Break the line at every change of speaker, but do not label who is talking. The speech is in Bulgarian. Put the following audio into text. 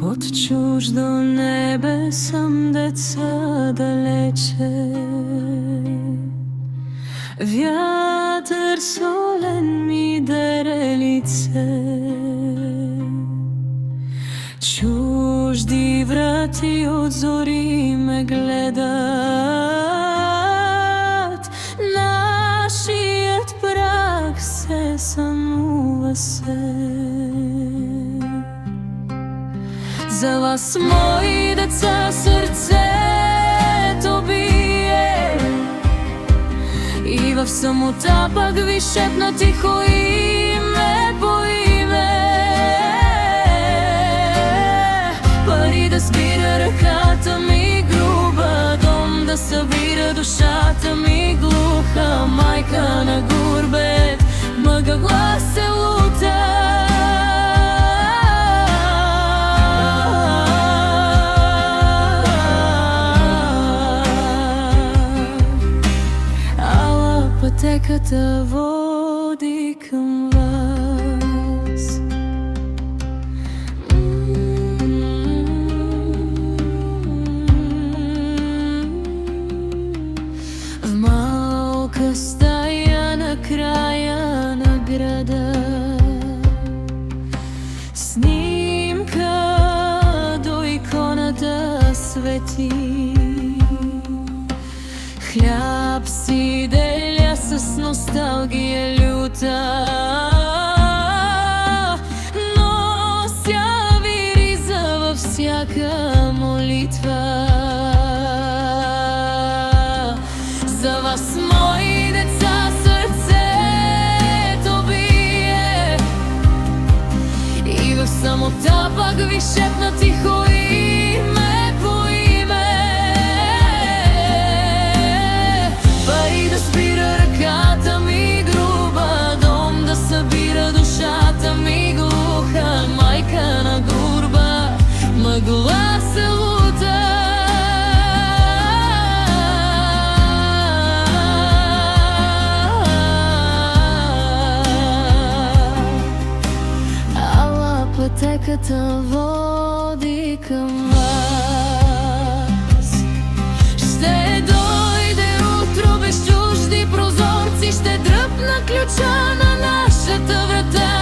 Под чуждо небе съм деца далече. Вятър солен ми дере лице. Чужди врати от зори ме гледат. Нашият прах се сънува се. За вас, мои деца, сърцето бие, и в самота пак ви шепна тихо име по име. Пари да спира ръката ми груба, дом да събира душата ми глуха. Майка на гурбет, мъга глас се лута. Пътеката води към вас. В малка стая на края на града, снимка до иконата свети. Хляб си деля с носталгия люта, нося ви риза във всяка молитва. За вас, мои деца, сърцето бие, и в самота пак ви шепна тихо име по име. Пари да спира ръката ми груба, дом да събира душата ми глуха. Майка на гурба, мъгла се лута. Ала пътеката води към вас. Ще дойде утро без чужди прозорци, ще дръпна ключа на нашата врата.